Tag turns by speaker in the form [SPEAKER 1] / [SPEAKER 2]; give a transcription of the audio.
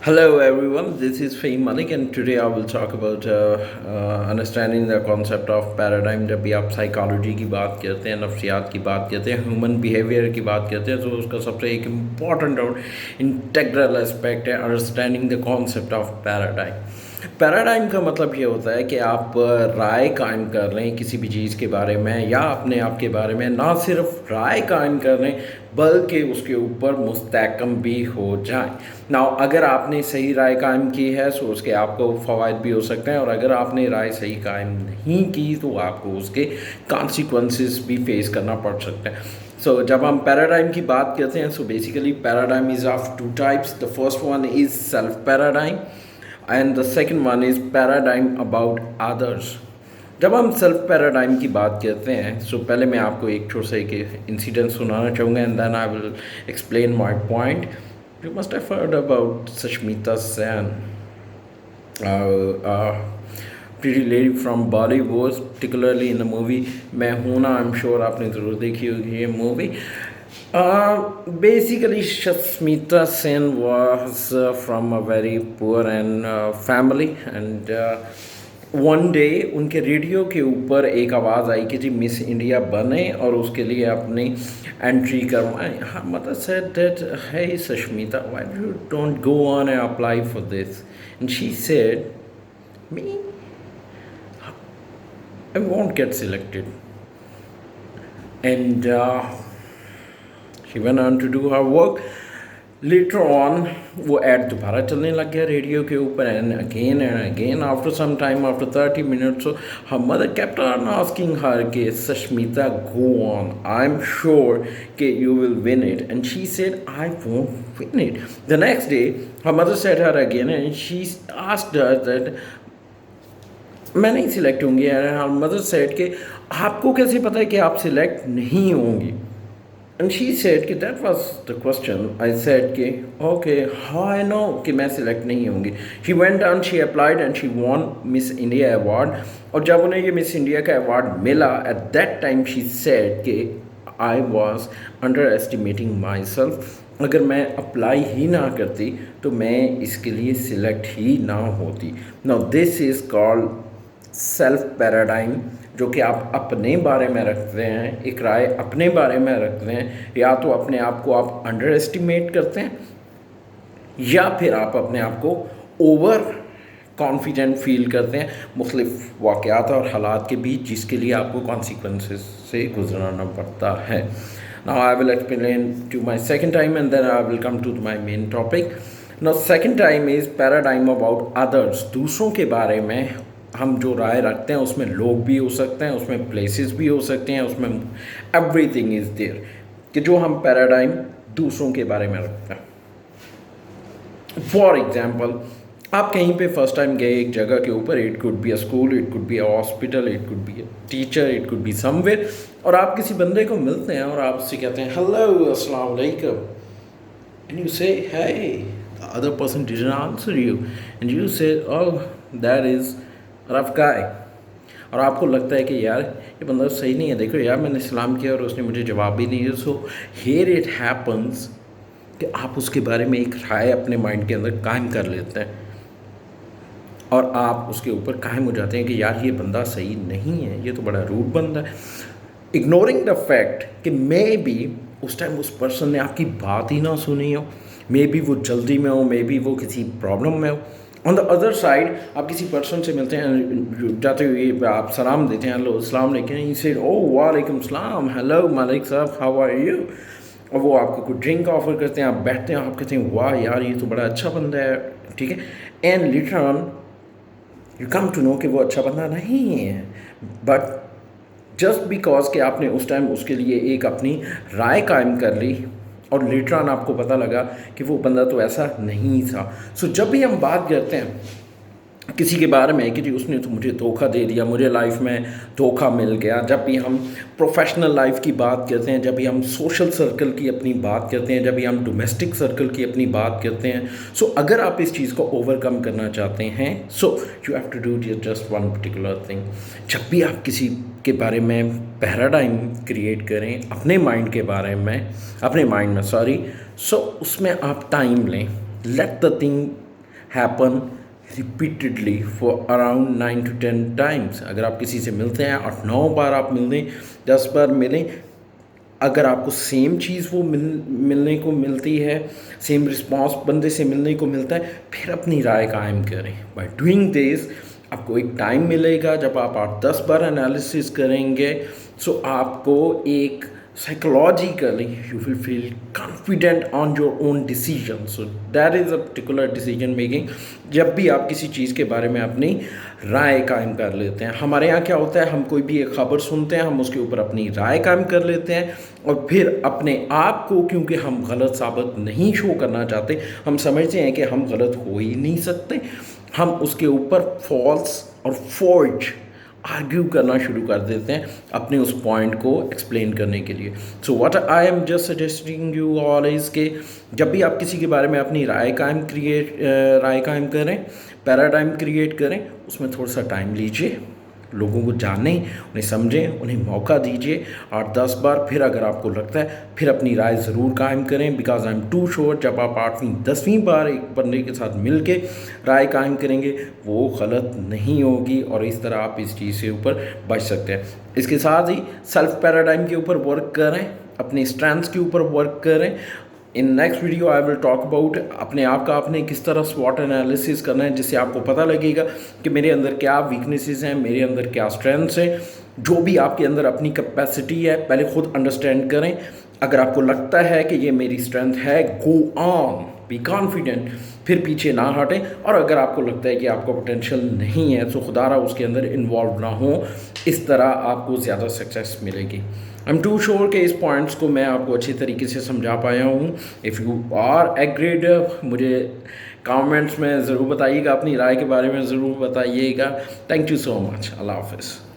[SPEAKER 1] Hello everyone, this is Fahim Malik and today I will talk about understanding the concept of paradigm। जब भी आप psychology की बात करते हैं, नफ्सियात की बात करते हैं, ह्यूमन बिहेवियर की बात करते हैं, तो उसका सबसे एक इम्पॉर्टेंट और इंटेग्रल एस्पेक्ट है understanding the concept of paradigm. Paradigm का मतलब ये होता है कि आप राय कायम कर लें किसी भी चीज़ के बारे में या अपने आप के बारे में, ना सिर्फ राय कायम कर लें बल्कि उसके ऊपर मुस्तहकम भी हो जाए ना। अगर आपने सही राय कायम की है तो उसके आपको फ़वाइद भी हो सकते हैं, और अगर आपने राय सही कायम नहीं की तो आपको उसके कॉन्सिक्वेंसेस भी फेस करना पड़ सकते हैं। सो जब हम पैराडाइम की बात करते हैं, so basically paradigm is of two types. The first one is self paradigm and the second one is paradigm about others. जब हम सेल्फ पैराडाइम की बात करते हैं, सो पहले मैं आपको एक छोटा सा एक इंसिडेंट सुनाना चाहूँगा and then I will explain my point. You must have heard about Sushmita Sen, pretty lady from Bollywood, particularly in the movie मैं हूं ना। आई एम श्योर आपने ज़रूर देखी होगी ये movie. Basically, Sushmita Sen was from a very poor and family, and one day उनके radio के ऊपर एक आवाज़ आई कि जी मिस इंडिया बने और उसके लिए अपनी एंट्री करवाएं। हाँ, mother said that hey Sushmita, why you don't go on and apply for this? And she said me, I won't get selected. And she went on to do her work. Later on वो add दोबारा चलने लग गया radio के ऊपर, and again after some time, after 30 minutes, so her mother kept on asking her कि Sushmita, go on, I'm sure कि you will win it. And she said, I won't win it. The next day her mother said her again and she asked her that मैं नहीं select होंगी। her mother said कि आपको कैसे पता है कि आप सिलेक्ट नहीं होंगी? And she said कि that was the question. I said कि okay, how I know कि मैं select नहीं होंगी? She went on, she applied and she won Miss India award. और जब उन्हें ये Miss India का award मिला, at that time she said कि I was underestimating myself. अगर मैं अप्लाई ही ना करती तो मैं इसके लिए सिलेक्ट ही ना होती। Now this is called self paradigm, जो कि आप अपने बारे में रखते हैं, एक राय अपने बारे में रखते हैं। या तो अपने आप को आप अंडर एस्टिमेट करते हैं या फिर आप अपने आप को ओवर कॉन्फिडेंट फील करते हैं मुख्तलिफ वाक़यात और हालात के बीच, जिसके लिए आपको कॉन्सिक्वेंसेस से गुजरना पड़ता है। Now I will explain to my second time and then I will come to my main topic. Now second time is paradigm about others. दूसरों के बारे में हम जो राय रखते हैं उसमें लोग भी हो सकते हैं, उसमें प्लेसेस भी हो सकते हैं, उसमें एवरीथिंग इज़ देयर, कि जो हम पैराडाइम दूसरों के बारे में रखते हैं। फॉर एग्जाम्पल, आप कहीं पे फर्स्ट टाइम गए एक जगह के ऊपर, it could be a school, it could be a hospital, it could be a teacher, it could be somewhere, और आप किसी बंदे को मिलते हैं और आप उससे कहते हैं हेलो, अस्सलाम वालेकुम, and you say hey, the other person didn't answer you and you say oh that is rough guy, और आपको लगता है कि यार ये बंदा सही नहीं है, देखो यार मैंने सलाम किया और उसने मुझे जवाब भी नहीं दिया। सो हियर इट हैपन्स कि आप उसके बारे में एक राय अपने माइंड के अंदर कायम कर लेते हैं और आप उसके ऊपर कायम हो जाते हैं कि यार ये बंदा सही नहीं है, ये तो बड़ा रूड बंदा है, इग्नोरिंग द फैक्ट कि मे बी उस टाइम उस पर्सन ने आपकी बात ही ना सुनी हो, मे बी वो जल्दी में हो, मे बी वो किसी प्रॉब्लम में हो। ऑन द अदर साइड आप किसी पर्सन से मिलते हैं, जाते हुए आप सलाम देते हैं, हेलो अस्सलाम वालेकुम, ही सेड ओह वालेकुम सलाम, हेलो मलिक साहब, हाउ आर यू, और वो आपको कोई ड्रिंक ऑफर करते हैं, आप बैठते हैं, आप कहते हैं वाह यार ये तो बड़ा अच्छा बंदा है, ठीक है, and later on you come to know कि वो अच्छा बंदा नहीं है, बट जस्ट बिकॉज कि आपने उस टाइम उसके लिए एक अपनी राय कायम कर ली और लेटर ऑन आपको पता लगा कि वो बंदा तो ऐसा नहीं था। सो जब भी हम बात करते हैं किसी के बारे में कि जी उसने तो मुझे धोखा दे दिया, मुझे लाइफ में धोखा मिल गया, जब भी हम प्रोफेशनल लाइफ की बात करते हैं, जब भी हम सोशल सर्कल की अपनी बात करते हैं, जब भी हम डोमेस्टिक सर्कल की अपनी बात करते हैं, सो अगर आप इस चीज़ को ओवरकम करना चाहते हैं, so you have to do just one particular thing. जब भी आप किसी के बारे में पैराडाइम क्रिएट करें अपने माइंड के बारे में, अपने माइंड में सो उसमें आप टाइम लें, let the thing happen repeatedly for around 9 to 10 times. अगर आप किसी से मिलते हैं 8-9 बार आप मिलें, 10 बार मिलें, अगर आपको सेम चीज़ वो मिलने को मिलती है, सेम रिस्पॉन्स बंदे से मिलने को मिलता है, फिर अपनी राय कायम करें। बाय डूइंग दिस आपको एक टाइम मिलेगा जब आप 8-10 बार एनालिसिस करेंगे, सो आपको एक psychologically you will feel confident on your own decision. So that is a particular decision making। जब भी आप किसी चीज़ के बारे में अपनी राय कायम कर लेते हैं, हमारे यहाँ क्या होता है, हम कोई भी एक खबर सुनते हैं, हम उसके ऊपर अपनी राय कायम कर लेते हैं और फिर अपने आप को, क्योंकि हम गलत साबित नहीं शो करना चाहते, हम समझते हैं कि हम गलत हो ही नहीं सकते, हम उसके ऊपर फॉल्स और फोर्ज आर्ग्यू करना शुरू कर देते हैं अपने उस पॉइंट को एक्सप्लेन करने के लिए। So what I am just suggesting you all is के जब भी आप किसी के बारे में अपनी राय कायम करें, पैराडाइम क्रिएट करें, उसमें थोड़ा सा टाइम लीजिए, लोगों को जानें, उन्हें समझें, उन्हें मौका दीजिए 8-10 बार। फिर अगर आपको लगता है फिर अपनी राय ज़रूर कायम करें, because I am too sure जब आप 8वीं-10वीं बार एक बंदे के साथ मिल के राय कायम करेंगे वो गलत नहीं होगी और इस तरह आप इस चीज़ से ऊपर बच सकते हैं। इसके साथ ही सेल्फ पैराडाइम के ऊपर वर्क करें, अपने स्ट्रेंथ्स के ऊपर वर्क करें। In next video I will talk about अपने आप का आपने किस तरह स्वॉट एनालिसिस करना है, जिससे आपको पता लगेगा कि मेरे अंदर क्या वीकनेसेस हैं, मेरे अंदर क्या स्ट्रेंथ्स हैं। जो भी आपके अंदर अपनी कैपेसिटी है पहले खुद अंडरस्टैंड करें। अगर आपको लगता है कि ये मेरी स्ट्रेंथ है, गो ऑन, बी कॉन्फिडेंट, फिर पीछे ना हटें। और अगर आपको लगता है कि आपका पोटेंशियल नहीं है तो खुदारा उसके अंदर इन्वॉल्व ना हो, इस तरह आपको ज़्यादा सक्सेस मिलेगी। आई एम टू श्योर कि इस पॉइंट्स को मैं आपको अच्छी तरीके से समझा पाया हूँ। इफ़ यू आर एग्रीड, मुझे कमेंट्स में ज़रूर बताइएगा, अपनी राय के बारे में ज़रूर बताइएगा। Thank you so much. अल्लाह हाफ़िज़।